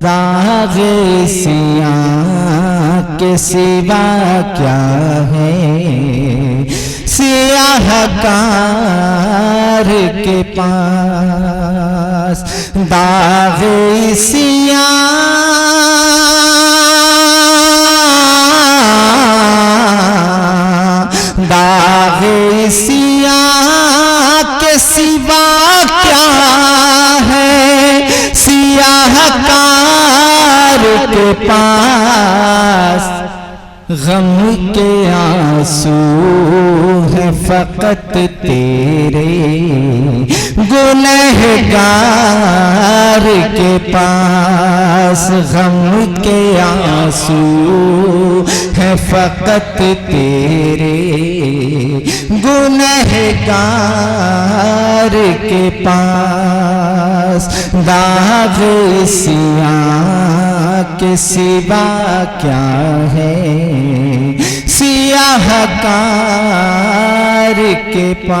दागे सियाह के सिवा क्या है, सियाहकार के पास। दागे सियाह के सिवा क्या है, सियाहकार के पास। गम के आंसू है फकत तेरे गुनहगार के पास। गम के आंसू है फकत तेरे गुनहगार के पास। दाग सियाह के सिवा क्या है, सियाहकार के पास।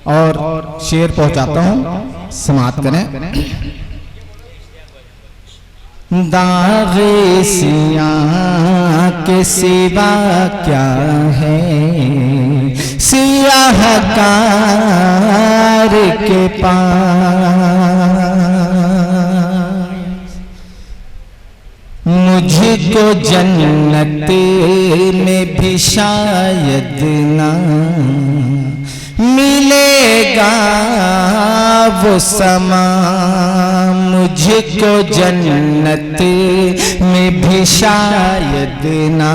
और शेर पहुंचाता हूं, समाप्त करें। दागे सियाह के सिवा क्या है, सियाहकार के पास। मुझको जन्नत में भी शायद ना मिलेगा वो समा। मुझको जन्नत में भी शायद ना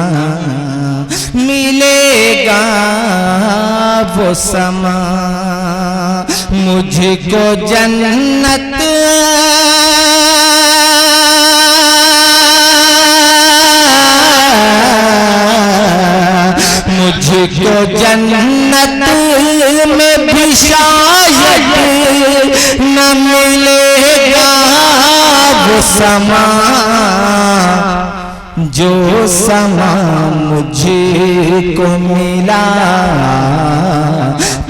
मिलेगा वो समा। मुझको जन्नत मुझको जन्नत में भी शायद न मिलेगा वो समा। जो समा मुझको मिला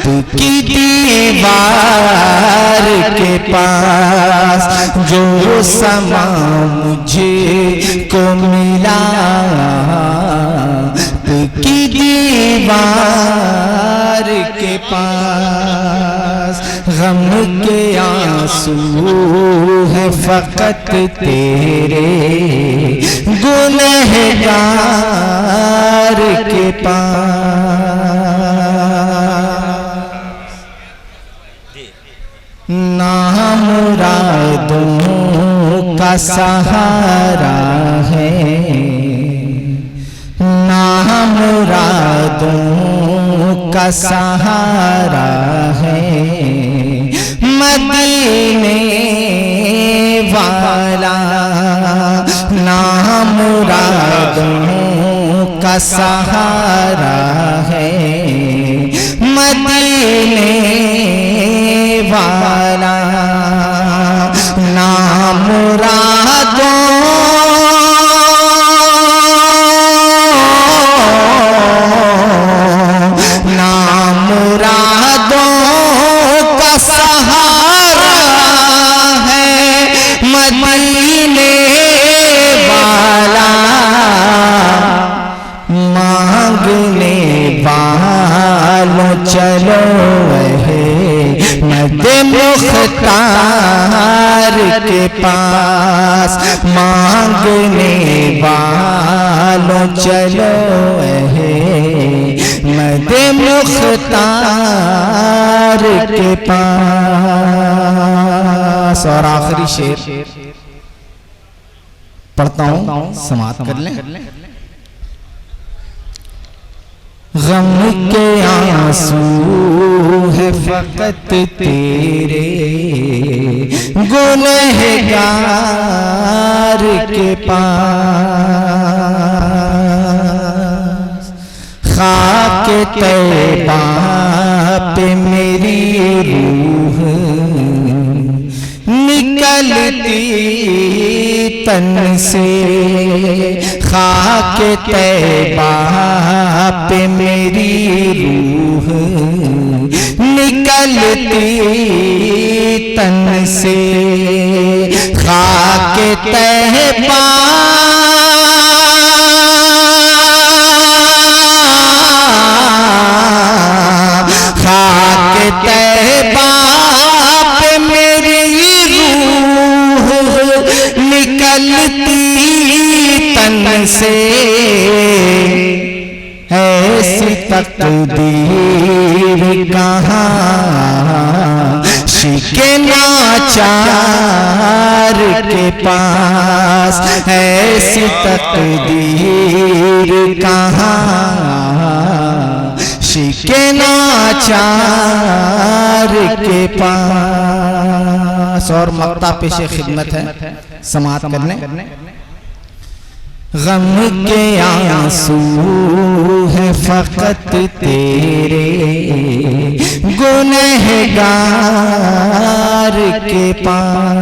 तू की दीवार के पास। जो समा मुझको मिला की दीवार के पास। गम के आंसू है फकत तेरे गुनहगार के पास। नामुरादों का सहारा है, नामुरादों का सहारा है। मदीने वाला नामुरादों का सहारा है। मदीने वाला नामुरादों सहारा है। मदीने वाला मांगने वालों चलो है मद मुख्तार के पास। मांगने वालों चलो है मद मुख्तार के पास। और आखिरी शेर पढ़ता हूं, समाप्त कर लें। गम के आंसू है फकत तेरे गुनहगार के पास। खाक तैबा पे मेरी रूह निकलती तन से। खाक तैबा पे मेरी रूह निकलती तन से। तैबा खाके तैबा पे मेरी रूह निकलती तन से, ऐसी तकदीर कहाँ शिके नाचार के पास, ऐसी तकदीर कहाँ शिके नाचार के पास। और मक्ता पेशे खिदमत है, समाअत करने। गम के आंसू है फकत तेरे गुनहगार के पास।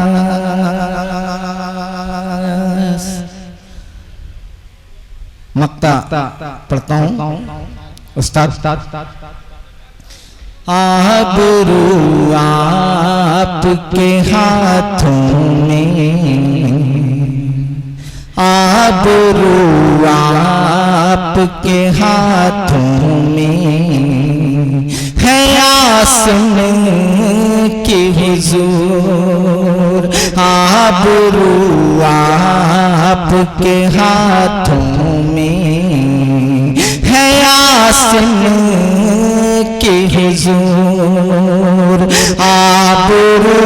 मक्ता पढ़ता हूँ उस्ताद। आबरू आपके हाथों में, आबरू आपके हाथों में है आसमान की हुजूर, आबरू आपके हाथों में है आसमान की हुजूर, आबरू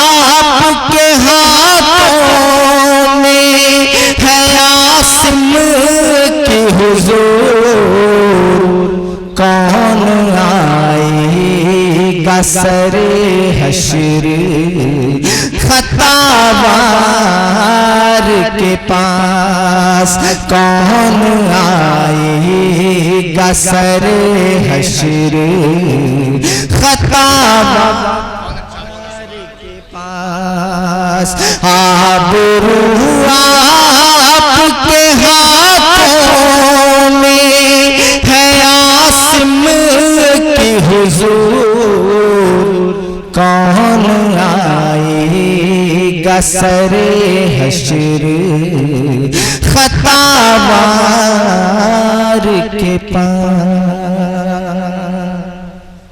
आपके हाथों में है आसमान की हुजूर, कौन आएगा सरे हश्र खतावार के पास, कौन आएगा सरे हश्र खतावार के पास। आबरू आपके हाथों में है आसमान की हुजूर, कौन आएगा सरे हश्र खतावार के पास।